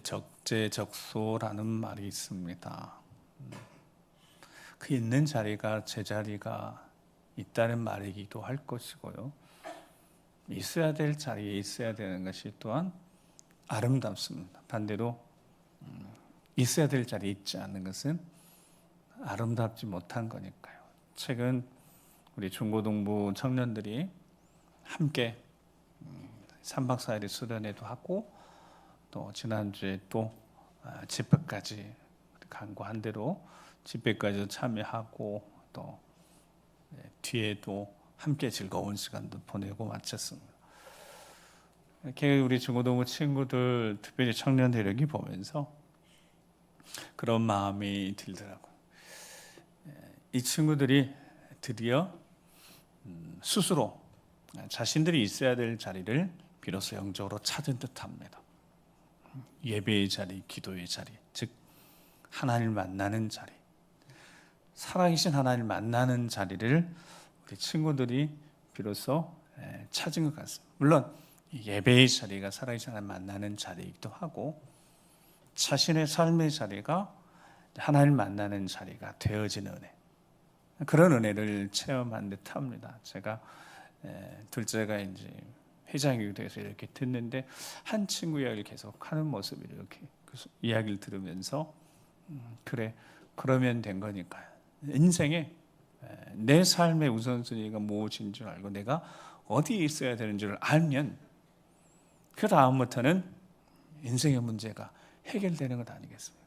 적재적소라는 말이 있습니다. 그 있는 자리가 제자리가 있다는 말이기도 할 것이고요. 있어야 될 자리에 있어야 되는 것이 또한 아름답습니다. 반대로 있어야 될 자리에 있지 않는 것은 아름답지 못한 거니까요. 최근 우리 중고등부 청년들이 함께 3박 4일의 수련회도 하고 또 지난주에 또 집회까지 간과한 대로 집회까지도 참여하고 또 뒤에도 함께 즐거운 시간도 보내고 마쳤습니다. 이렇게 우리 중고등부 친구들, 특별히 청년들 여기 보면서 그런 마음이 들더라고요. 이 친구들이 드디어 스스로 자신들이 있어야 될 자리를 비로소 영적으로 찾은 듯합니다. 예배의 자리, 기도의 자리, 즉 하나님을 만나는 자리, 살아계신 하나님을 만나는 자리를 우리 친구들이 비로소 찾은 것 같습니다. 물론 예배의 자리가 살아계신 하나님을 만나는 자리이기도 하고 자신의 삶의 자리가 하나님을 만나는 자리가 되어지는 은혜, 그런 은혜를 체험한 듯합니다. 제가 둘째가 이제 회장이 돼서 이렇게 듣는데 한 친구 이야기를 계속 하는 모습을 이렇게 이야기를 들으면서 그래, 그러면 된 거니까요. 인생에 내 삶의 우선순위가 무엇인 줄 알고 내가 어디에 있어야 되는 줄 알면 그 다음부터는 인생의 문제가 해결되는 것 아니겠습니까?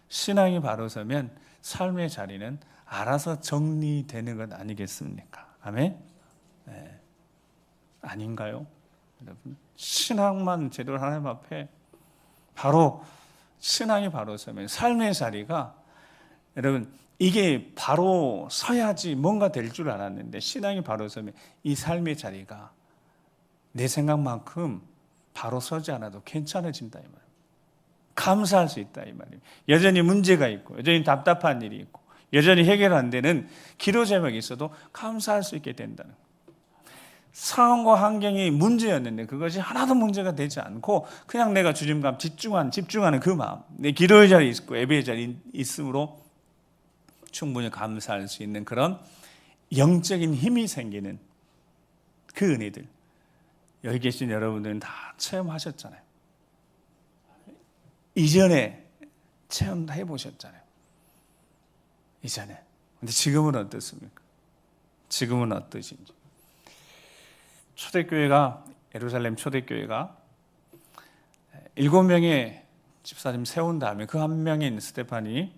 신앙이 바로 서면 삶의 자리는 알아서 정리되는 것 아니겠습니까? 아멘? 네. 아닌가요? 여러분, 신앙만 제대로 하나님 앞에 바로 신앙이 바로 서면 삶의 자리가, 여러분, 이게 바로 서야지 뭔가 될 줄 알았는데 신앙이 바로 서면 이 삶의 자리가 내 생각만큼 바로 서지 않아도 괜찮아진다 이 말이에요. 감사할 수 있다 이 말이에요. 여전히 문제가 있고 여전히 답답한 일이 있고 여전히 해결 안 되는 기도 제목이 있어도 감사할 수 있게 된다는 거예요. 상황과 환경이 문제였는데 그것이 하나도 문제가 되지 않고 그냥 내가 주님과 집중하는 그 마음, 내 기도의 자리에 있고 예배의 자리에 있으므로 충분히 감사할 수 있는 그런 영적인 힘이 생기는 그 은혜들, 여기 계신 여러분들은 다 체험하셨잖아요. 이전에 체험 다 해보셨잖아요. 이전에. 근데 지금은 어떻습니까? 지금은 어떠신지. 초대교회가, 예루살렘 초대교회가 7명의 집사님 세운 다음에 그 한 명인 스데반이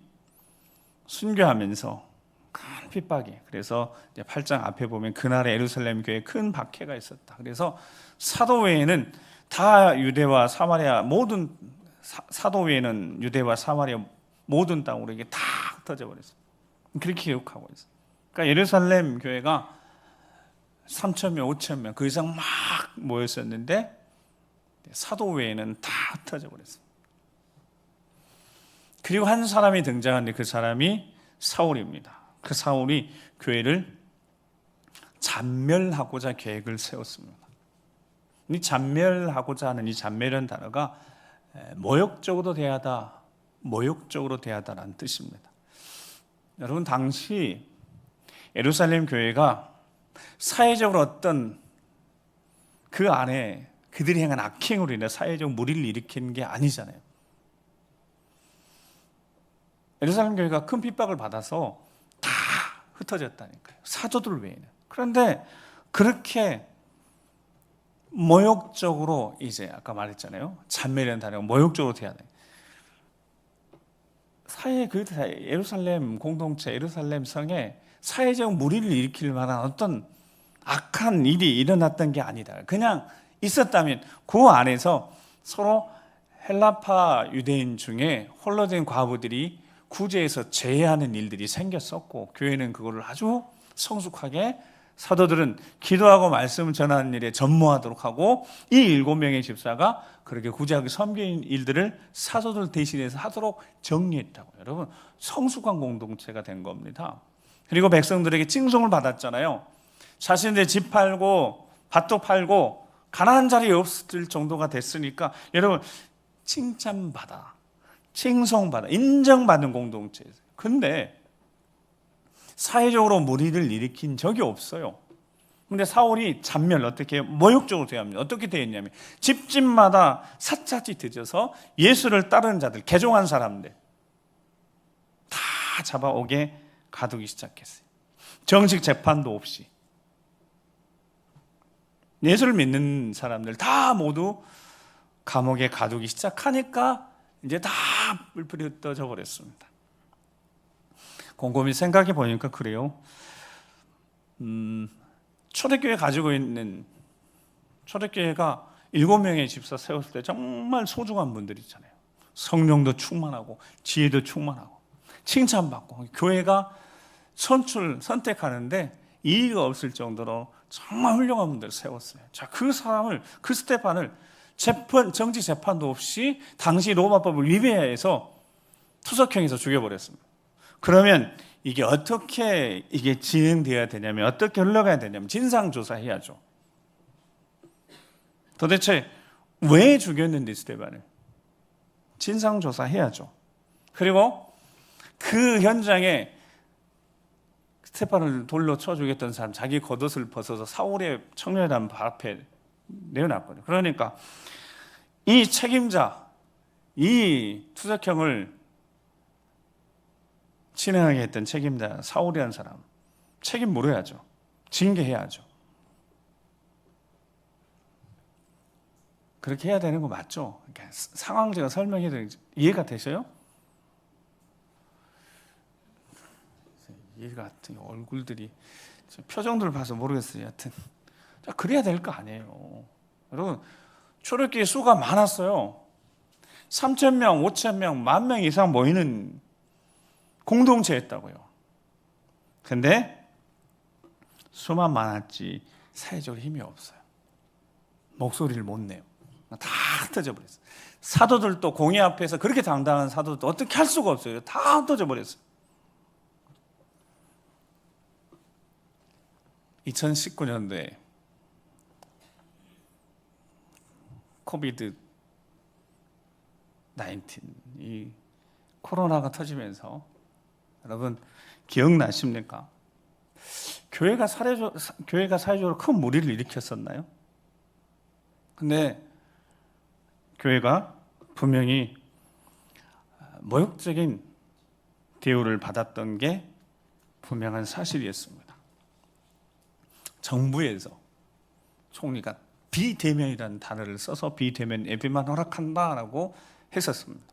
순교하면서 큰 핍박이, 그래서 이제 8장 앞에 보면 그날의 예루살렘 교회에 큰 박해가 있었다. 그래서 사도회에는 다 유대와 사마리아 모든, 사도회에는 유대와 사마리아 모든 땅으로 이게 다 흩어져 버렸어요. 그렇게 기록하고 있어요. 그러니까 예루살렘 교회가 3,000명, 5,000명 그 이상 막 모였었는데 사도회에는 다 흩어져 버렸어요. 그리고 한 사람이 등장하는데 그 사람이 사울입니다. 그 사울이 교회를 잔멸하고자 계획을 세웠습니다. 이 잔멸하고자 하는 이 잔멸이라는 단어가 모욕적으로 대하다, 모욕적으로 대하다라는 뜻입니다. 여러분, 당시 예루살렘 교회가 사회적으로 어떤 그 안에 그들이 행한 악행으로 인해 사회적 무리를 일으키는 게 아니잖아요. 예루살렘 교회가 큰 핍박을 받아서 다 흩어졌다니까요. 사도들 외에는. 그런데 그렇게 모욕적으로, 이제 아까 말했잖아요. 잔멸이라는 단어가 모욕적으로 돼야 돼. 사회, 그 예루살렘 공동체, 예루살렘 성에 사회적 무리를 일으킬 만한 어떤 악한 일이 일어났던 게 아니다. 그냥 있었다면 그 안에서 서로 헬라파 유대인 중에 홀로 된 과부들이 구제해서 제해하는 일들이 생겼었고, 교회는 그거를 아주 성숙하게 사도들은 기도하고 말씀을 전하는 일에 전무하도록 하고, 이 7명의 집사가 그렇게 구제하고 섬기는 일들을 사도들 대신해서 하도록 정리했다고. 여러분, 성숙한 공동체가 된 겁니다. 그리고 백성들에게 칭송을 받았잖아요. 자신들 집 팔고 밭도 팔고 가난한 자리에 없을 정도가 됐으니까, 여러분, 칭찬받아, 칭송받아, 인정받는 공동체예요. 근데 사회적으로 무리를 일으킨 적이 없어요. 근데 사울이 잔멸 어떻게 모욕적으로 대합니다. 어떻게 되었냐면 집집마다 샅샅이 뒤져서 예수를 따르는 자들, 개종한 사람들 다 잡아오게 가두기 시작했어요. 정식 재판도 없이 예수를 믿는 사람들 다 모두 감옥에 가두기 시작하니까 이제 다 뿔뿔이 흩어져 버렸습니다. 곰곰이 생각해 보니까 그래요. 초대교회 가지고 있는 초대교회가 7명의 집사 세웠을 때 정말 소중한 분들 있잖아요. 성령도 충만하고 지혜도 충만하고 칭찬받고 교회가 선택하는데 이의가 없을 정도로 정말 훌륭한 분들을 세웠어요. 자, 그 사람을, 그 스테반을 정치 재판도 없이 당시 로마법을 위배해서 투석형에서 죽여버렸습니다. 그러면 이게 어떻게 진행되어야 되냐면, 어떻게 흘러가야 되냐면 진상조사해야죠. 도대체 왜 죽였는지 스테반을 진상조사해야죠. 그리고 그 현장에 스테반을 돌로 쳐 죽였던 사람 자기 겉옷을 벗어서 사울의 청년단 앞에 내어놨거든요. 그러니까 이 책임자, 이 투석형을 진행하게 했던 책임자 사울이라는 사람 책임 물어야죠. 징계해야죠. 그렇게 해야 되는 거 맞죠? 그러니까 상황 제가 설명해도 이해가 되셔요? 이해가 얼굴들이 표정들을 봐서 모르겠어요. 하여튼 자, 그래야 될 거 아니에요. 여러분 초록교회 수가 많았어요. 3,000명, 5,000명, 10,000명 이상 모이는 공동체였다고요. 근데 수만 많았지 사회적으로 힘이 없어요. 목소리를 못 내요. 다 흩어져 버렸어요. 사도들도 공회 앞에서 그렇게 당당한 사도들도 어떻게 할 수가 없어요. 다 흩어져 버렸어요. 2019년도에 코비드 19, 이 코로나가 터지면서 여러분 기억나십니까? 교회가 사회적으로 큰 무리를 일으켰었나요? 근데 교회가 분명히 모욕적인 대우를 받았던 게 분명한 사실이었습니다. 정부에서 총리가 비대면이라는 단어를 써서 비대면 예배만 허락한다라고 했었습니다.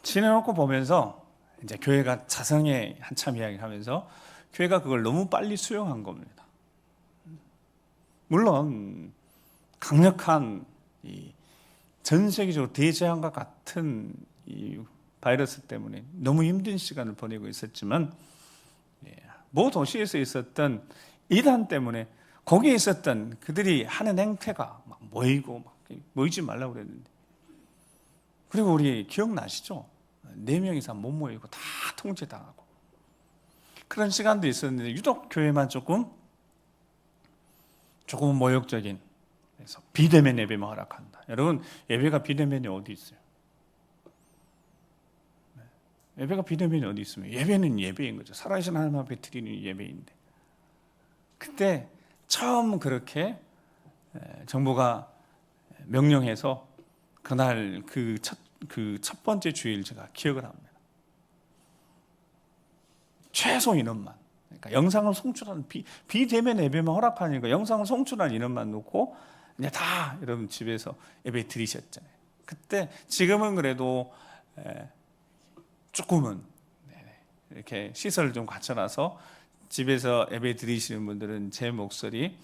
지내놓고 보면서 이제 교회가 자성에 한참 이야기하면서 교회가 그걸 너무 빨리 수용한 겁니다. 물론 강력한 전 세계적으로 대재앙과 같은 이 바이러스 때문에 너무 힘든 시간을 보내고 있었지만 모 도시에서 있었던 이단 때문에 거기에 있었던 그들이 하는 행태가 막 모이지 말라고 그랬는데, 그리고 우리 기억나시죠? 4명 이상 못 모이고 다 통제당하고 그런 시간도 있었는데 유독 교회만 조금은 모욕적인, 그래서 비대면 예배만 허락한다. 여러분 예배가 비대면이 어디 있어요? 예배가 비대면이 어디 있습니까? 예배는 예배인 거죠. 살아계신 하나님 앞에 드리는 예배인데, 그때 처음 그렇게 정부가 명령해서 그날 그 첫 번째 주일 제가 기억을 합니다. 최소 인원만, 그러니까 영상을 송출하는 비대면 예배만 허락하니까 영상을 송출한 인원만 놓고 이제 다 여러분 집에서 예배 드리셨잖아요. 그때 지금은 그래도 조금은 이렇게 시설을 좀 갖춰놔서 집에서 예배 드리시는 분들은 제 목소리,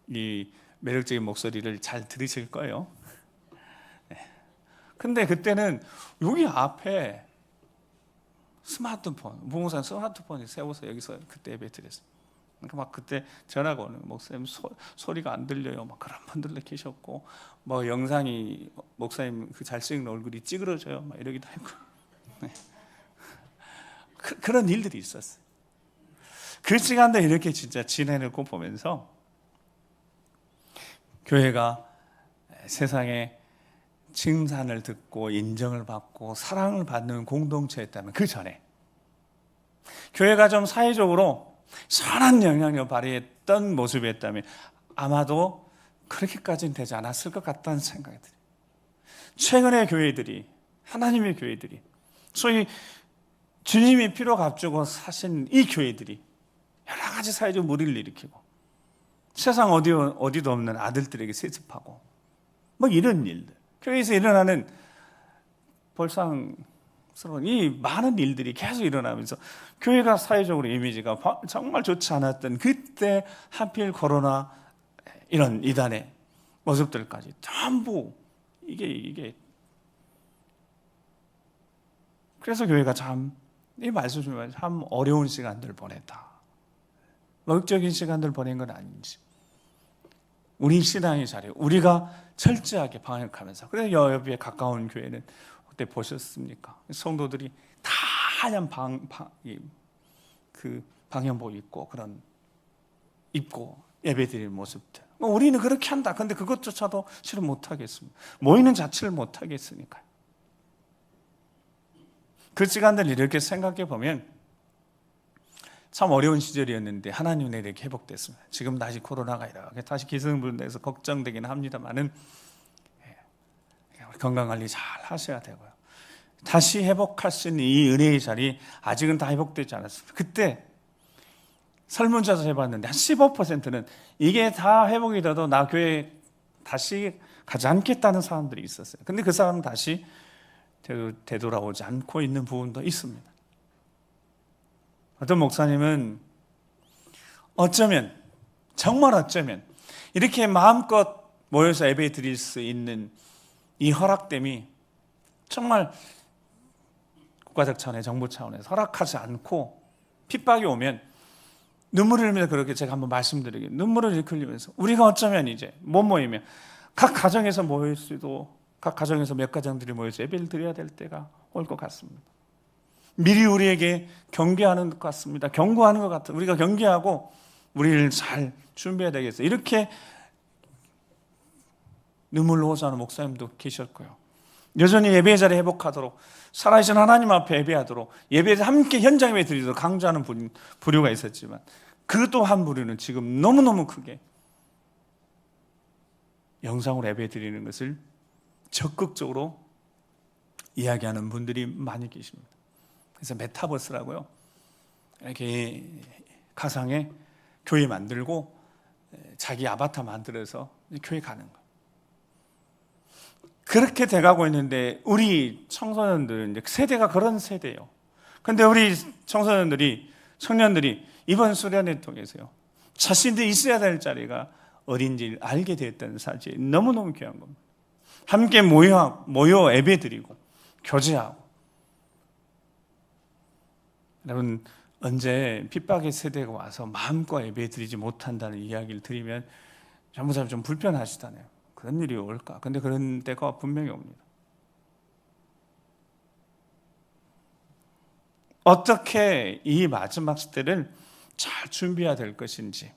이 매력적인 목소리를 잘 들으실 거예요. 근데 그때는 여기 앞에 스마트폰, 무공산 스마트폰이 세워서 여기서 그때 예배 드렸어요. 그러니까 막 그때 전화가 오는, 목사님 소리가 안 들려요. 막 그런 분들도 계셨고, 뭐 영상이 목사님 그 잘생긴 얼굴이 찌그러져요. 막 이러기도 하고. 네. 그런 일들이 있었어요. 그 시간대 이렇게 진짜 지내놓고 보면서 교회가 세상에 칭찬을 듣고 인정을 받고 사랑을 받는 공동체였다면, 그 전에 교회가 좀 사회적으로 선한 영향력을 발휘했던 모습이었다면 아마도 그렇게까지는 되지 않았을 것 같다는 생각이 들어요. 최근의 교회들이, 하나님의 교회들이, 소위 주님이 피로 값주고 사신 이 교회들이 여러 가지 사회적 무리를 일으키고 세상 어디도 없는 아들들에게 세습하고 뭐 이런 일들, 교회에서 일어나는 볼상스러운 이 많은 일들이 계속 일어나면서 교회가 사회적으로 이미지가 정말 좋지 않았던 그때 하필 코로나 이런 이단의 모습들까지 전부 이게 그래서 교회가 참 이 말씀 중에 참 어려운 시간들 보냈다. 목적인 시간들 보낸 건 아닌지, 우리 신앙의 자리, 우리가 철저하게 방역하면서, 그래서 여기에 가까운 교회는 그때 보셨습니까? 성도들이 다 하얀 방향복 입고 그런 입고 예배드리는 모습들. 우리는 그렇게 한다. 근데 그것조차도 실은 못하겠습니다. 모이는 자체를 못하겠으니까요. 그 시간들 이렇게 생각해 보면 참 어려운 시절이었는데 하나님 이렇게 회복됐습니다. 지금 다시 코로나가 이렇게 다시 기승불능해서 걱정되긴 합니다만은 건강관리 잘 하셔야 되고요. 다시 회복할 수 있는 이 은혜의 자리 아직은 다 회복되지 않았습니다. 그때 설문조사 해봤는데 한 15%는 이게 다 회복이 돼도 나 교회 다시 가지 않겠다는 사람들이 있었어요. 근데 그 사람은 다시 되돌아오지 않고 있는 부분도 있습니다. 어떤 목사님은 정말 어쩌면 이렇게 마음껏 모여서 예배 드릴 수 있는 이 허락됨이 정말 국가적 차원의 정부 차원에서 허락하지 않고 핍박이 오면 눈물을 흘리면서, 그렇게 제가 한번 말씀드리게, 눈물을 이렇게 흘리면서 우리가 어쩌면 이제 못 모이면 각 가정에서 모일 수도, 각 가정에서 몇 가정들이 모여서 예배를 드려야 될 때가 올 것 같습니다. 미리 우리에게 경계하는 것 같습니다. 경고하는 것 같아요. 우리가 경계하고 우리를 잘 준비해야 되겠어요. 이렇게 눈물로 호소하는 목사님도 계셨고요. 여전히 예배의 자리 회복하도록, 살아계신 하나님 앞에 예배하도록, 예배에서 함께 현장 예배 드리도록 강조하는 부류가 있었지만, 그 또 한 부류는 지금 너무너무 크게 영상으로 예배 드리는 것을 적극적으로 이야기하는 분들이 많이 계십니다. 그래서 메타버스라고요, 이렇게 가상의 교회 만들고 자기 아바타 만들어서 교회 가는 거예요. 그렇게 돼가고 있는데 우리 청소년들은 이제 세대가 그런 세대예요. 근데 우리 청년들이 이번 수련회 통해서요, 자신들이 있어야 될 자리가 어딘지를 알게 되었다는 사실이 너무너무 귀한 겁니다. 함께 모여 예배 드리고 교제하고. 여러분, 언제 핍박의 세대가 와서 마음껏 예배 드리지 못한다는 이야기를 드리면 전부 다 좀 불편하시다네요. 그런 일이 올까? 근데 그런 때가 분명히 옵니다. 어떻게 이 마지막 시대를 잘 준비해야 될 것인지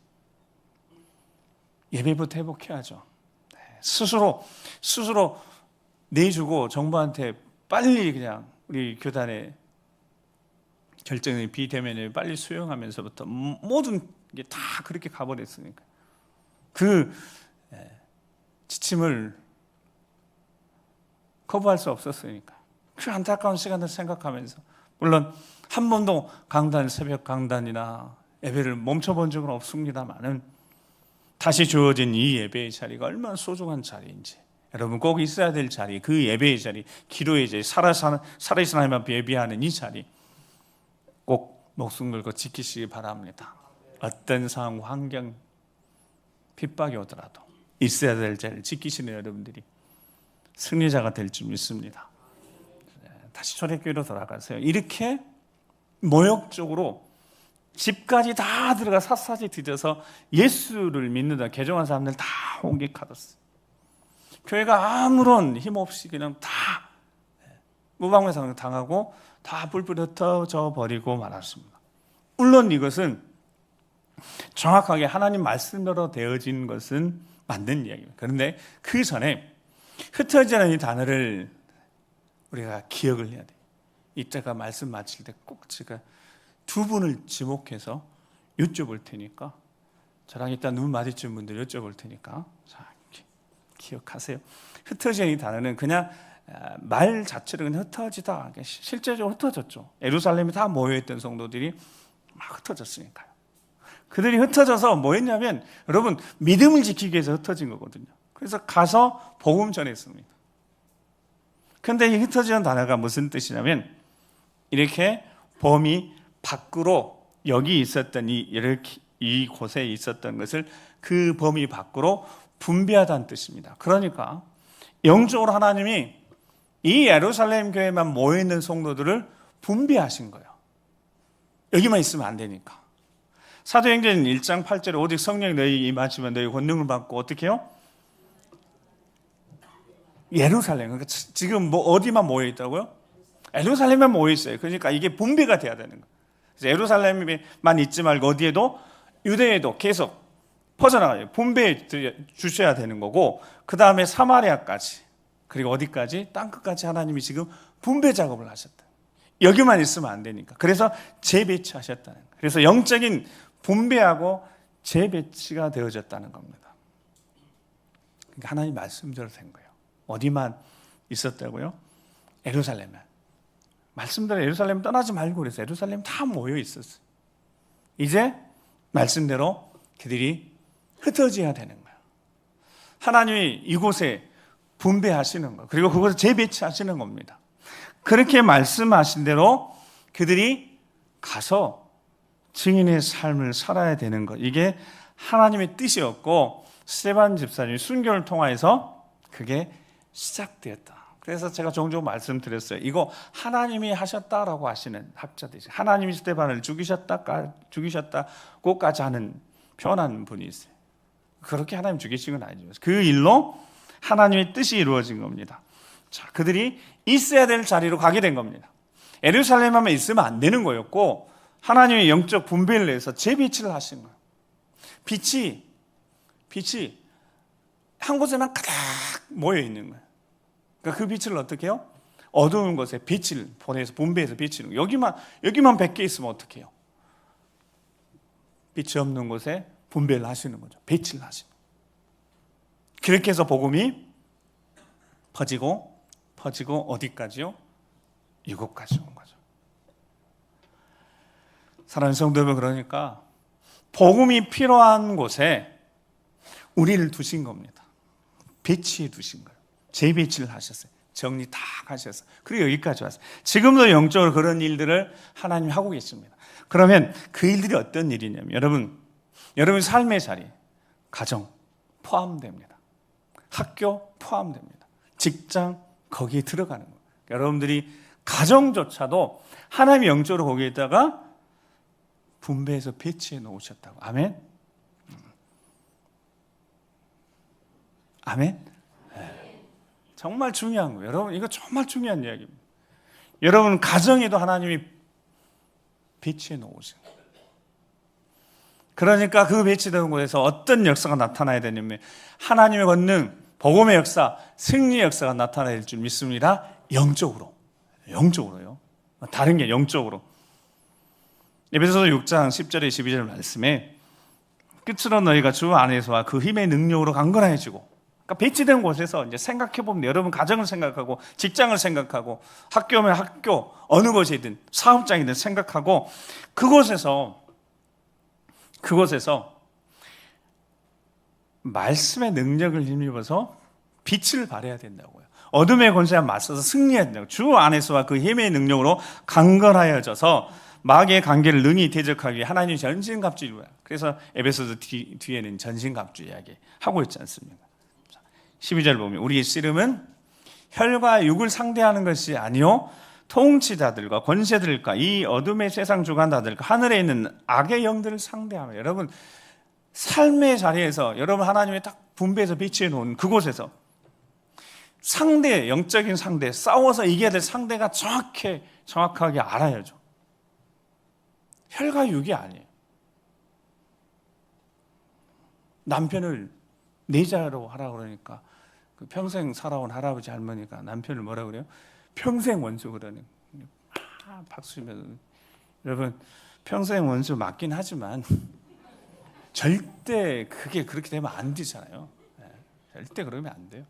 예배부터 회복해야죠. 스스로 내주고 정부한테 빨리 그냥 우리 교단의 결정의 비대면을 빨리 수용하면서부터 모든 게 다 그렇게 가버렸으니까 그 지침을 거부할 수 없었으니까 그 안타까운 시간을 생각하면서, 물론 한 번도 새벽 강단이나 예배를 멈춰본 적은 없습니다만은 다시 주어진 이 예배의 자리가 얼마나 소중한 자리인지, 여러분 꼭 있어야 될 자리, 그 예배의 자리, 기도의 자리, 살아계신 하나님 앞에 예배하는 이 자리 꼭 목숨 걸고 지키시기 바랍니다. 어떤 상황, 환경, 핍박이 오더라도 있어야 될 자리를 지키시는 여러분들이 승리자가 될 줄 믿습니다. 다시 초대교회로 돌아가세요. 이렇게 모욕적으로 집까지 다 들어가 샅샅이 뒤져서 예수를 믿는다 개종한 사람들 다 홍객하였어요. 교회가 아무런 힘없이 그냥 다 무방비상 당하고 다 불불 흩어져 버리고 말았습니다. 물론 이것은 정확하게 하나님 말씀대로 되어진 것은 맞는 이야기입니다. 그런데 그 전에 흩어지는 이 단어를 우리가 기억을 해야 돼요. 이따가 말씀 마칠 때 꼭 제가 두 분을 지목해서 여쭤볼 테니까, 저랑 이따 눈 마주친 분들 여쭤볼 테니까 자, 기억하세요. 흩어지는 이 단어는 그냥 말 자체로 그냥 흩어지다, 실제적으로 흩어졌죠. 예루살렘에 다 모여있던 성도들이 막 흩어졌으니까요. 그들이 흩어져서 뭐 했냐면, 여러분, 믿음을 지키기 위해서 흩어진 거거든요. 그래서 가서 복음 전했습니다. 근데 이 흩어지는 단어가 무슨 뜻이냐면, 이렇게 범위 밖으로, 여기 있었던 이 곳에 있었던 것을 그 범위 밖으로 분배하다는 뜻입니다. 그러니까 영적으로 하나님이 이 예루살렘 교회만 모여있는 성도들을 분배하신 거예요. 여기만 있으면 안 되니까. 사도행전 1장 8절에 오직 성령이 너희 임하시면 너희 권능을 받고 어떻게 해요? 예루살렘, 그러니까 지금 뭐 어디만 모여있다고요? 예루살렘만 모여있어요. 그러니까 이게 분배가 돼야 되는 거예요. 그래서 예루살렘만 있지 말고 어디에도, 유대에도 계속 퍼져나가요. 분배해 주셔야 되는 거고, 그 다음에 사마리아까지, 그리고 어디까지? 땅끝까지 하나님이 지금 분배 작업을 하셨다. 여기만 있으면 안 되니까. 그래서 재배치하셨다는 거예요. 그래서 영적인 분배하고 재배치가 되어졌다는 겁니다. 그러니까 하나님 말씀대로 된 거예요. 어디만 있었다고요? 예루살렘만. 말씀대로 예루살렘 떠나지 말고 그래서 예루살렘 다 모여 있었어요. 이제 말씀대로 그들이 흩어져야 되는 거예요. 하나님이 이곳에 분배하시는 거, 그리고 그것을 재배치하시는 겁니다. 그렇게 말씀하신 대로 그들이 가서 증인의 삶을 살아야 되는 것, 이게 하나님의 뜻이었고, 스데반 집사님이 순교를 통해서 그게 시작되었다. 그래서 제가 종종 말씀드렸어요. 이거 하나님이 하셨다라고 하시는 학자들이, 하나님이 스데반을 죽이셨다고까지 하는 표현하는 분이 있어요. 그렇게 하나님 죽이신 건 아니죠. 그 일로 하나님의 뜻이 이루어진 겁니다. 자, 그들이 있어야 될 자리로 가게 된 겁니다. 예루살렘에만 있으면 안 되는 거였고, 하나님의 영적 분배를 해서 재배치를 하신 거예요. 빛이 한 곳에만 가득 모여 있는 거예요. 그러니까 그 빛을 어떻게 해요? 어두운 곳에 빛을 보내서 분배해서 비치는 거예요. 여기만 100개 있으면 어떻게 해요? 빛이 없는 곳에 분배를 하시는 거죠. 배치를 하시는 거예요. 그렇게 해서 복음이 퍼지고 어디까지요? 이곳까지 온 거죠. 사랑하는 성도 여러분, 그러니까 복음이 필요한 곳에 우리를 두신 겁니다. 배치해 두신 거예요. 재배치를 하셨어요. 정리 다 하셨어요. 그리고 여기까지 왔어요. 지금도 영적으로 그런 일들을 하나님이 하고 계십니다. 그러면 그 일들이 어떤 일이냐면, 여러분 삶의 자리, 가정 포함됩니다. 학교 포함됩니다. 직장 거기에 들어가는 거예요. 여러분들이 가정조차도 하나님이 영적으로 거기에다가 분배해서 배치해 놓으셨다고. 아멘? 아멘? 네. 정말 중요한 거예요. 여러분, 이거 정말 중요한 이야기입니다. 여러분 가정에도 하나님이 배치해 놓으신 거예요. 그러니까 그 배치된 곳에서 어떤 역사가 나타나야 되냐면, 하나님의 권능, 복음의 역사, 승리의 역사가 나타나야 될 줄 믿습니다. 영적으로요. 다른 게 영적으로. 에베소서 6장 10절에 12절 말씀에, 끝으로 너희가 주 안에서와 그 힘의 능력으로 강건해지고, 그러니까 배치된 곳에서 이제 생각해보면, 여러분 가정을 생각하고, 직장을 생각하고, 학교면 학교, 어느 곳이든 사업장이든 생각하고, 그곳에서 말씀의 능력을 힘입어서 빛을 발해야 된다고요. 어둠의 권세와 맞서서 승리해야 된다고. 주 안에서와 그 힘의 능력으로 강건하여져서 마귀의 관계를 능히 대적하기 위해 하나님이 전신갑주 이루어요. 그래서 에베소서 뒤에는 전신갑주 이야기 하고 있지 않습니까? 12절 보면, 우리의 씨름은 혈과 육을 상대하는 것이 아니요 통치자들과 권세들과 이 어둠의 세상 주관자들과 하늘에 있는 악의 영들을 상대하며. 여러분 삶의 자리에서 여러분 하나님이 딱 분배해서 배치해 놓은 그곳에서 상대, 영적인 상대, 싸워서 이겨야 될 상대가 정확하게 알아야죠. 혈과 육이 아니에요. 남편을 내자로 하라고 그러니까 그 평생 살아온 할아버지 할머니가 남편을 뭐라 그래요? 평생 원수 그러는. 박수 치면 여러분 평생 원수 맞긴 하지만 절대 그게 그렇게 되면 안 되잖아요. 절대 그러면 안 돼요.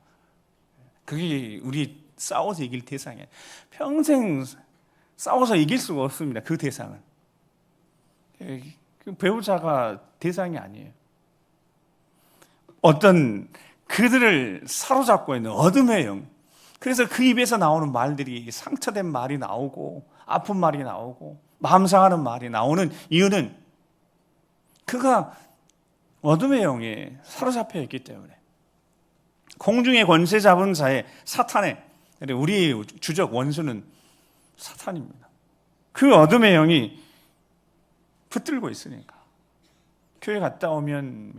그게 우리 싸워서 이길 대상이에요. 평생 싸워서 이길 수가 없습니다. 그 대상은. 그 배우자가 대상이 아니에요. 어떤 그들을 사로잡고 있는 어둠의 영. 그래서 그 입에서 나오는 말들이 상처된 말이 나오고 아픈 말이 나오고 마음 상하는 말이 나오는 이유는 그가 어둠의 영에 사로잡혀 있기 때문에. 공중의 권세 잡은 자의 사탄의 우리의 주적 원수는 사탄입니다. 그 어둠의 영이 붙들고 있으니까 교회 갔다 오면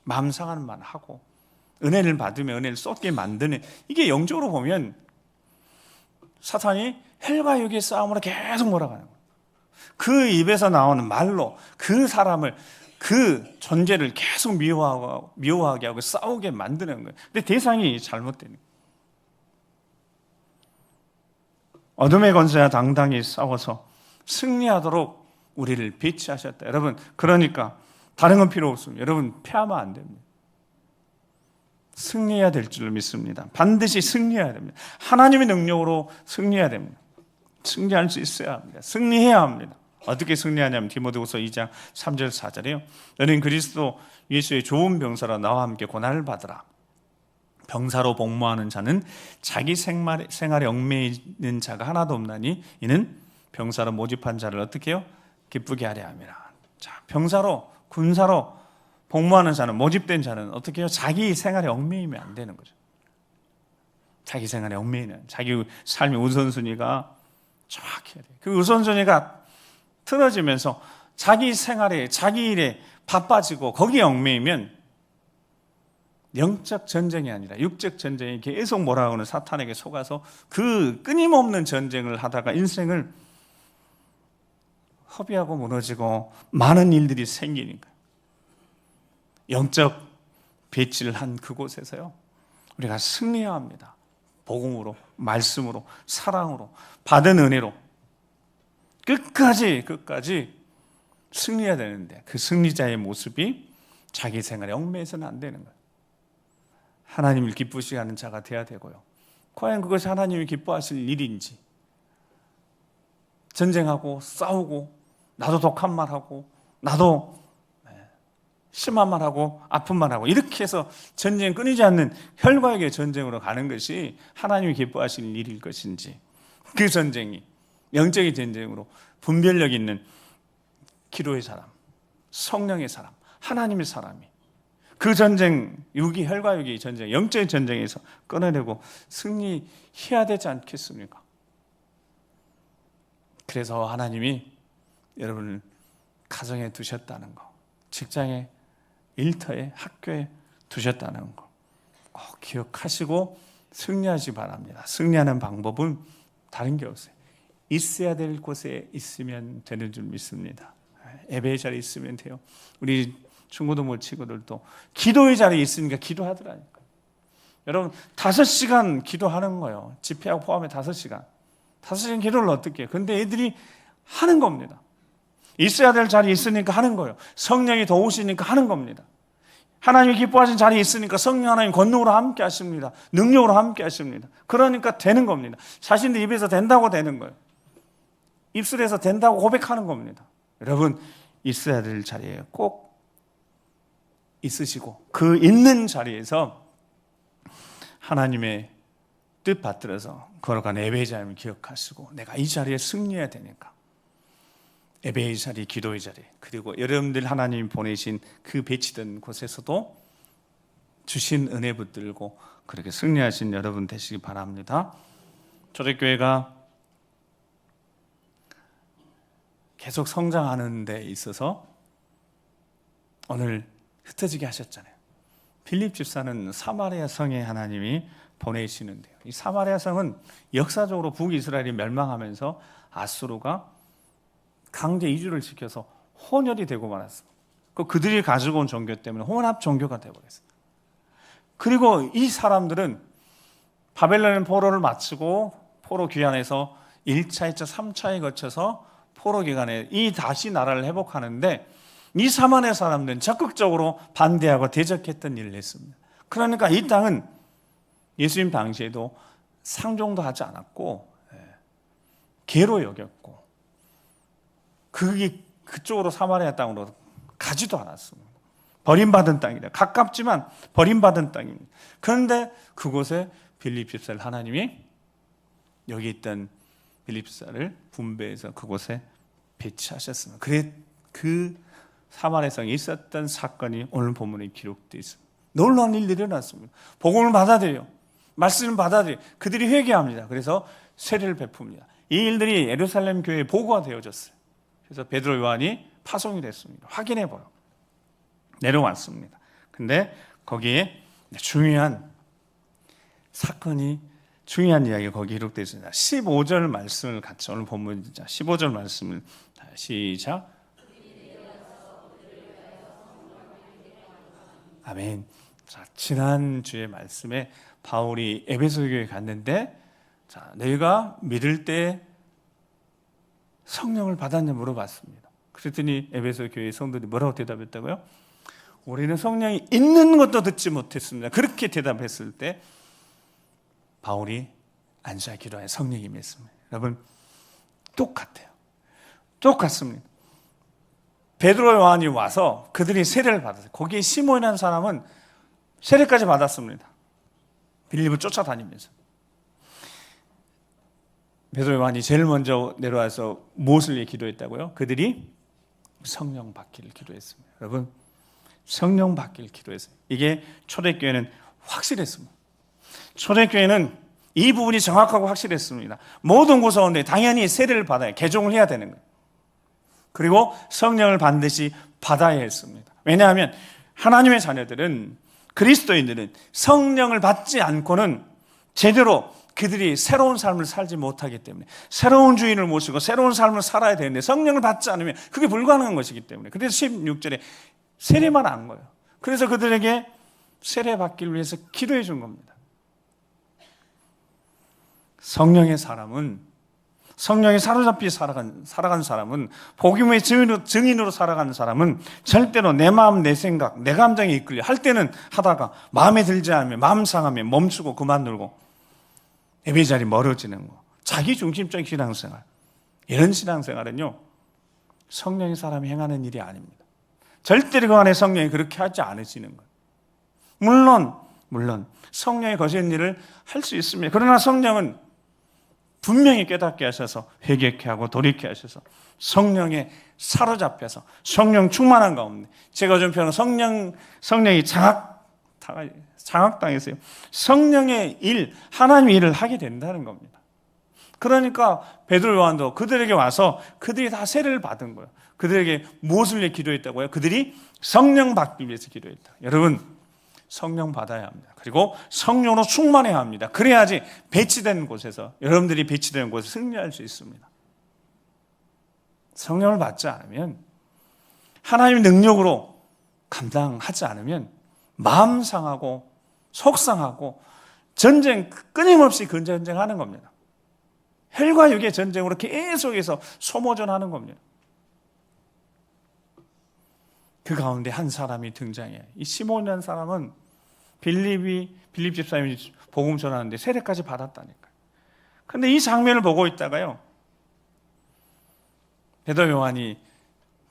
마음 상하는 말 하고 은혜를 받으면 은혜를 쏟게 만드는, 이게 영적으로 보면 사탄이 헬과 육의 싸움으로 계속 몰아가는 거예요. 그 입에서 나오는 말로 그 사람을, 그 존재를 계속 미워하게 하고 싸우게 만드는 거예요. 근데 대상이 잘못된 거예요. 어둠의 권세와 당당히 싸워서 승리하도록 우리를 배치하셨다. 여러분, 그러니까 다른 건 필요 없습니다. 여러분, 패하면 안 됩니다. 승리해야 될 줄 믿습니다. 반드시 승리해야 됩니다. 하나님의 능력으로 승리해야 됩니다. 승리할 수 있어야 합니다. 승리해야 합니다. 어떻게 승리하냐면 디모데후서 2장 3절 4절이에요. 너는 그리스도 예수의 좋은 병사로 나와 함께 고난을 받으라. 병사로 복무하는 자는 자기 생활에 얽매이는 자가 하나도 없나니 이는 병사로 모집한 자를 어떻게 해요? 기쁘게 하려 함이라. 자, 병사로, 군사로 복무하는 자는, 모집된 자는 어떻게 해요? 자기 생활에 얽매이면 안 되는 거죠. 자기 생활에 얽매이는, 자기 삶의 우선순위가 정확해야 돼요. 그 우선순위가 틀어지면서 자기 생활에, 자기 일에 바빠지고 거기에 얽매이면 영적 전쟁이 아니라 육적 전쟁이 계속 몰아오는 사탄에게 속아서 그 끊임없는 전쟁을 하다가 인생을 허비하고 무너지고 많은 일들이 생기니까, 영적 배치를 한 그곳에서요 우리가 승리해야 합니다. 복음으로, 말씀으로, 사랑으로, 받은 은혜로 끝까지 승리해야 되는데, 그 승리자의 모습이 자기 생활에 얽매여서는 안 되는 거예요. 하나님을 기쁘시게 하는 자가 돼야 되고요. 과연 그것이 하나님이 기뻐하실 일인지, 전쟁하고 싸우고 나도 독한 말하고 나도 심한 말하고 아픈 말하고 이렇게 해서 전쟁 끊이지 않는 혈과 육의 전쟁으로 가는 것이 하나님이 기뻐하실 일일 것인지, 그 전쟁이 영적인 전쟁으로 분별력 있는 기도의 사람, 성령의 사람, 하나님의 사람이 그 전쟁, 혈과 육의 전쟁, 영적인 전쟁에서 끊어내고 승리해야 되지 않겠습니까? 그래서 하나님이 여러분을 가정에 두셨다는 거, 직장에, 일터에, 학교에 두셨다는 거 꼭 기억하시고 승리하시기 바랍니다. 승리하는 방법은 다른 게 없어요. 있어야 될 곳에 있으면 되는 줄 믿습니다. 예배의 자리에 있으면 돼요. 우리 중고등부 친구들도 기도의 자리에 있으니까 기도하더라니까요. 여러분 5시간 기도하는 거예요. 집회하고 포함해 5시간. 5시간 기도를 어떻게 해요? 근데 애들이 하는 겁니다. 있어야 될 자리에 있으니까 하는 거예요. 성령이 도우시니까 하는 겁니다. 하나님이 기뻐하신 자리에 있으니까 성령 하나님 권능으로 함께 하십니다. 능력으로 함께 하십니다. 그러니까 되는 겁니다. 자신들 입에서 된다고 되는 거예요. 입술에서 된다고 고백하는 겁니다. 여러분 있어야 될 자리에 꼭 있으시고, 그 있는 자리에서 하나님의 뜻 받들어서 걸어간 예배의 자리를 기억하시고, 내가 이 자리에 승리해야 되니까 예배의 자리, 기도의 자리, 그리고 여러분들 하나님이 보내신 그 배치된 곳에서도 주신 은혜 붙들고 그렇게 승리하신 여러분 되시기 바랍니다. 초대교회가 계속 성장하는 데 있어서 오늘 흩어지게 하셨잖아요. 빌립 집사는 사마리아 성에 하나님이 보내시는데요. 이 사마리아 성은 역사적으로 북이스라엘이 멸망하면서 아수르가 강제 이주를 시켜서 혼혈이 되고 말았습니다. 그들이 가지고 온 종교 때문에 혼합 종교가 되어버렸어요. 그리고 이 사람들은 바벨론 포로를 마치고 포로 귀환해서 1차, 2차, 3차에 거쳐서 포로 기간에 이 다시 나라를 회복하는데 이 사만의 사람들은 적극적으로 반대하고 대적했던 일을 했습니다. 그러니까 이 땅은 예수님 당시에도 상종도 하지 않았고 개로 여겼고 그쪽으로 사마리아 땅으로 가지도 않았습니다. 버림받은 땅이다. 가깝지만 버림받은 땅입니다. 그런데 그곳에 빌립 집사를 하나님이 여기 있던 빌립 집사를 분배해서 그곳에 배치하셨습니다. 그래 그 사마리아성에 있었던 사건이 오늘 본문에 기록되어 있습니다. 놀라운 일들이 일어났습니다. 복음을 받아들여 말씀을 받아들여 그들이 회개합니다. 그래서 세례를 베풉니다. 이 일들이 예루살렘 교회에 보고가 되어졌어요. 그래서 베드로 요한이 파송이 됐습니다. 확인해 보여 내려왔습니다. 근데 거기에 중요한 사건이 중요한 이야기가 거기 기록되어 있습니다. 15절 말씀을 같이 오늘 본문 15절 말씀을 시작. 아멘. 자, 지난주의 말씀에 바울이 에베소 교회에 갔는데 자, 너희가 믿을 때 성령을 받았냐 물어봤습니다. 그랬더니 에베소 교회 성도들이 뭐라고 대답했다고요? 우리는 성령이 있는 것도 듣지 못했습니다. 그렇게 대답했을 때 바울이 안수와 기도하여 성령이 임했습니다. 여러분 똑같아요. 똑같습니다. 베드로 요한이 와서 그들이 세례를 받았어요. 거기에 시몬이라는 사람은 세례까지 받았습니다. 빌립을 쫓아다니면서. 베드로 요한이 제일 먼저 내려와서 무엇을 위해 기도했다고요? 그들이 성령 받기를 기도했습니다. 여러분 성령 받기를 기도했어요. 이게 초대교회는 확실했습니다. 초대교회는 이 부분이 정확하고 확실했습니다. 모든 구성원들이 당연히 세례를 받아야 개종을 해야 되는 거예요. 그리고 성령을 반드시 받아야 했습니다. 왜냐하면 하나님의 자녀들은 그리스도인들은 성령을 받지 않고는 제대로 그들이 새로운 삶을 살지 못하기 때문에 새로운 주인을 모시고 새로운 삶을 살아야 되는데 성령을 받지 않으면 그게 불가능한 것이기 때문에 그래서 16절에 세례만 한 거예요. 그래서 그들에게 세례 받기를 위해서 기도해 준 겁니다. 성령의 사람은 성령에 사로잡혀 살아간 사람은 복음의 증인으로 살아가는 사람은 절대로 내 마음, 내 생각, 내 감정에 이끌려 할 때는 하다가 마음에 들지 않으면 마음 상하면 멈추고 그만두고 예배 자리 멀어지는 거 자기 중심적인 신앙생활 이런 신앙생활은요 성령의 사람이 행하는 일이 아닙니다. 절대로 그 안에 성령이 그렇게 하지 않으시는 거예요. 물론 성령이 거시는 일을 할 수 있습니다. 그러나 성령은 분명히 깨닫게 하셔서 회개케 하고 돌이게 하셔서 성령에 사로잡혀서 성령 충만한 가운데 제가 좀 표현한 성령이 장악당했어요. 성령의 일, 하나님의 일을 하게 된다는 겁니다. 그러니까 베드로 요한도 그들에게 와서 그들이 다 세례를 받은 거예요. 그들에게 무엇을 위해 기도했다고요? 그들이 성령 받기 위해서 기도했다. 여러분 성령 받아야 합니다. 그리고 성령으로 충만해야 합니다. 그래야지 배치된 곳에서 여러분들이 배치된 곳에서 승리할 수 있습니다. 성령을 받지 않으면 하나님의 능력으로 감당하지 않으면 마음 상하고 속상하고 전쟁 끊임없이 그 전쟁하는 겁니다. 혈과 육의 전쟁으로 계속해서 소모전하는 겁니다. 그 가운데 한 사람이 등장해요. 이 시몬이라는 사람은 빌립 집사님이 복음 전하는데 세례까지 받았다니까요. 그런데 이 장면을 보고 있다가요 베드로 요한이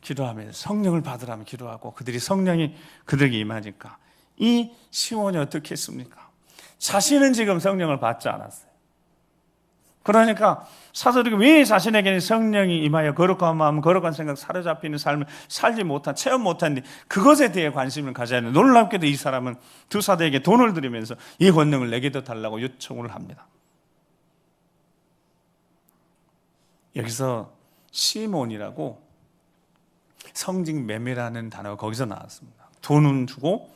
기도하면서 성령을 받으라면 기도하고 그들이 성령이 그들에게 임하니까 이 시몬이 어떻게 했습니까? 자신은 지금 성령을 받지 않았어요. 그러니까 사도들이 왜 자신에게는 성령이 임하여 거룩한 마음, 거룩한 생각, 사로잡히는 삶을 살지 못한, 체험 못한데 그것에 대해 관심을 가져야 하는 놀랍게도 이 사람은 두 사도에게 돈을 들이면서 이 권능을 내게도 달라고 요청을 합니다. 여기서 시몬이라고 성직 매매라는 단어가 거기서 나왔습니다. 돈은 주고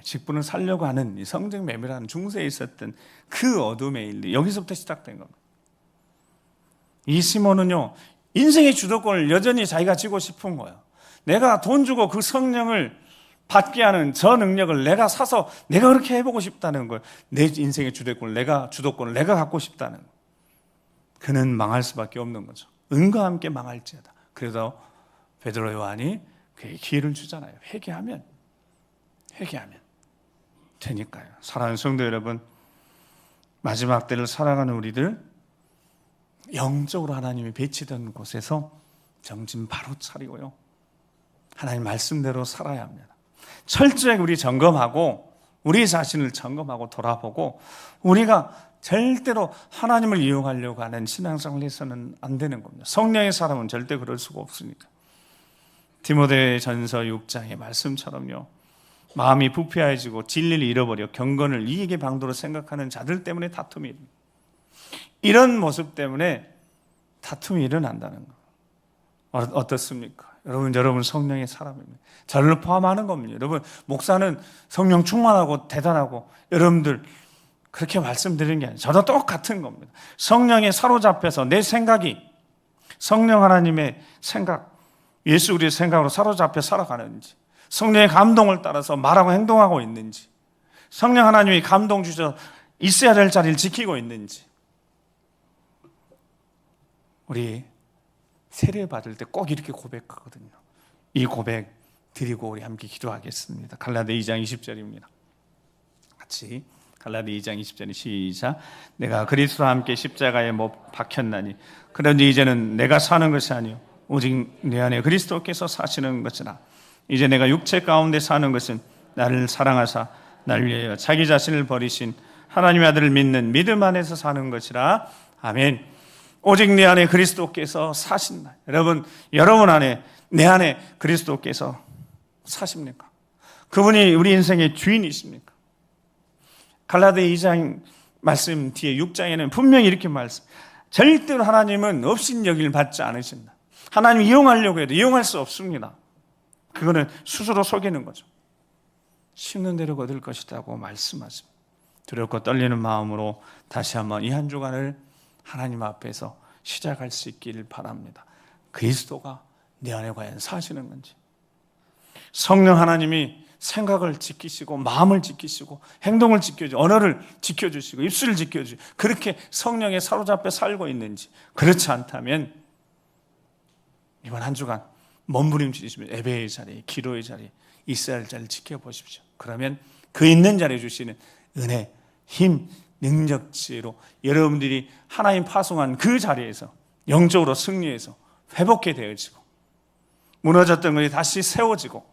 직분을 살려고 하는 이 성직 매매라는 중세에 있었던 그 어둠의 일, 여기서부터 시작된 겁니다. 이 시몬은요 인생의 주도권을 여전히 자기가 쥐고 싶은 거예요. 내가 돈 주고 그 성령을 받게 하는 저 능력을 내가 사서 내가 그렇게 해보고 싶다는 걸, 내 인생의 주도권을 내가 갖고 싶다는 걸. 그는 망할 수밖에 없는 거죠. 은과 함께 망할지어다. 그래서 베드로 요한이 그에게 기회를 주잖아요. 회개하면 되니까요. 사랑하는 성도 여러분, 마지막 때를 살아가는 우리들, 영적으로 하나님이 배치된 곳에서 정신 바로 차리고요, 하나님 말씀대로 살아야 합니다. 철저하게 우리 점검하고, 우리 자신을 점검하고 돌아보고, 우리가 절대로 하나님을 이용하려고 하는 신앙생활을 해서는 안 되는 겁니다. 성령의 사람은 절대 그럴 수가 없으니까. 디모데전서 6장의 말씀처럼요, 마음이 부패해지고 진리를 잃어버려 경건을 이익의 방도로 생각하는 자들 때문에 다툼이 일어납니다. 이런 모습 때문에 다툼이 일어난다는 거. 어떻습니까? 여러분 성령의 사람입니다. 저를 포함하는 겁니다. 여러분, 목사는 성령 충만하고 대단하고 여러분들 그렇게 말씀드리는 게 아니에요. 저도 똑같은 겁니다. 성령에 사로잡혀서 내 생각이 성령 하나님의 생각, 예수 우리의 생각으로 사로잡혀 살아가는지, 성령의 감동을 따라서 말하고 행동하고 있는지, 성령 하나님이 감동 주셔서 있어야 될 자리를 지키고 있는지. 우리 세례 받을 때 꼭 이렇게 고백하거든요. 이 고백 드리고 우리 함께 기도하겠습니다. 갈라디아 2장 20절입니다. 같이 갈라디아 2장 20절이 시작. 내가 그리스도와 함께 십자가에 못 박혔나니 그런지 이제는 내가 사는 것이 아니요 오직 내 안에 그리스도께서 사시는 것이라. 이제 내가 육체 가운데 사는 것은 나를 사랑하사 나를 위하여 자기 자신을 버리신 하나님의 아들을 믿는 믿음 안에서 사는 것이라. 아멘. 오직 내 안에 그리스도께서 사신다. 여러분 안에, 내 안에 그리스도께서 사십니까? 그분이 우리 인생의 주인이십니까? 갈라디아 2장 말씀 뒤에 6장에는 분명히 이렇게 말씀, 절대로 하나님은 업신여길 받지 않으신다. 하나님 이용하려고 해도 이용할 수 없습니다. 그거는 스스로 속이는 거죠. 심는 대로 거둘 것이라고 말씀하십니다. 두렵고 떨리는 마음으로 다시 한번 이 한 주간을 하나님 앞에서 시작할 수 있기를 바랍니다. 그리스도가 내 안에 과연 사시는 건지, 성령 하나님이 생각을 지키시고 마음을 지키시고 행동을 지켜주시고 언어를 지켜주시고 입술을 지켜주시고 그렇게 성령에 사로잡혀 살고 있는지, 그렇지 않다면 이번 한 주간 몸부림치시면 예배의 자리, 기도의 자리, 있어야 할 자리를 지켜보십시오. 그러면 그 있는 자리에 주시는 은혜, 힘, 능력치로 여러분들이 하나님 파송한 그 자리에서 영적으로 승리해서 회복해 되어지고, 무너졌던 것이 다시 세워지고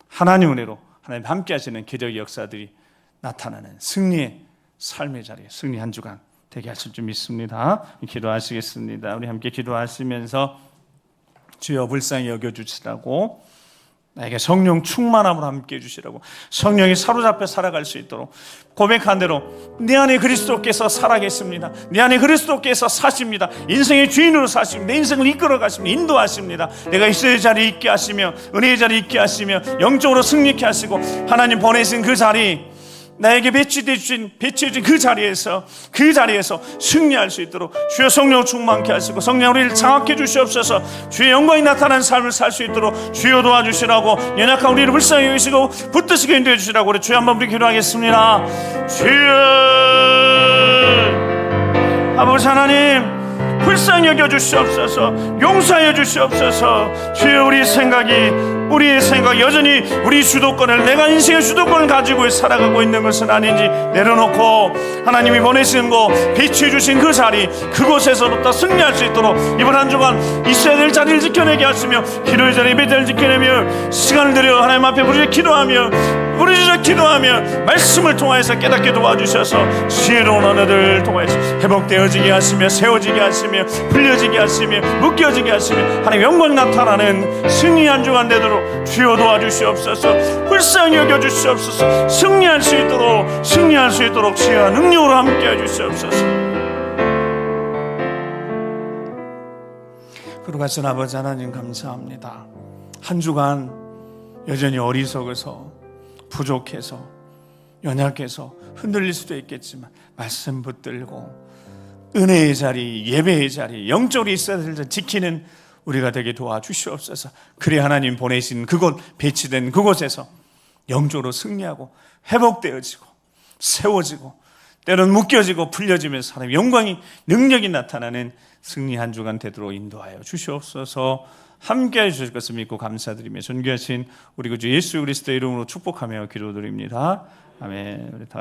하나님 은혜로 하나님 함께 하시는 기적의 역사들이 나타나는 승리의 삶의 자리에 승리 한 주간 되게 하실 줄 믿습니다. 기도하시겠습니다. 우리 함께 기도하시면서 주여 불쌍히 여겨주시라고, 나에게 성령 충만함으로 함께 해주시라고, 성령이 사로잡혀 살아갈 수 있도록 고백한 대로 내 안에 그리스도께서 살아계십니다. 내 안에 그리스도께서 사십니다. 인생의 주인으로 사십니다. 내 인생을 이끌어 가십니다. 인도하십니다. 내가 있어야 자리에 있게 하시며 은혜의 자리에 있게 하시며 영적으로 승리케 하시고 하나님 보내신 그 자리, 나에게 배치해 주신 그 자리에서 승리할 수 있도록 주여 성령 충만케 하시고 성령 우리를 장악해 주시옵소서. 주의 영광이 나타나는 삶을 살 수 있도록 주여 도와주시라고, 연약한 우리를 불쌍히 여기시고 붙드시게 인도해 주시라고 우리 주여 한번 우리 기도하겠습니다. 주여 아버지 하나님, 불쌍히 여겨 주시옵소서. 용서하여 주시옵소서. 주여 우리의 생각 여전히 우리 주도권을, 내가 인생의 주도권을 가지고 살아가고 있는 것은 아닌지 내려놓고 하나님이 보내신 곳, 배치해 주신 그 자리, 그곳에서부터 승리할 수 있도록 이번 한 주간 있어야 될 자리를 지켜내게 하시며 기도의 자리, 예배 자리를 지켜내며 시간을 들여 하나님 앞에 부르짖어 기도하며 말씀을 통하여서 깨닫게 도와주셔서 지혜로운 언어들 통하여서 회복되어지게 하시며 세워지게 하시며 풀려지게 하시며 묶여지게 하시며 하나님 영광 나타나는 승리 한 주간 되도록 주여 도와주시옵소서. 불쌍히 여겨주시옵소서. 승리할 수 있도록 지혜와 능력으로 함께해 주시옵소서. 그러가신 아버지 하나님 감사합니다. 한 주간 여전히 어리석어서 부족해서 연약해서 흔들릴 수도 있겠지만 말씀 붙들고 은혜의 자리, 예배의 자리, 영적으로 있어야 될 자리 지키는 우리가 되게 도와주시옵소서. 그래 하나님 보내신 그곳, 배치된 그곳에서 영적으로 승리하고 회복되어지고 세워지고 때로는 묶여지고 풀려지면서 하나님의 영광이 능력이 나타나는 승리 한 주간 되도록 인도하여 주시옵소서. 함께해 주실 것을 믿고 감사드리며 존귀하신 우리 구주 예수 그리스도의 이름으로 축복하며 기도드립니다. 아멘. 우리 다 같이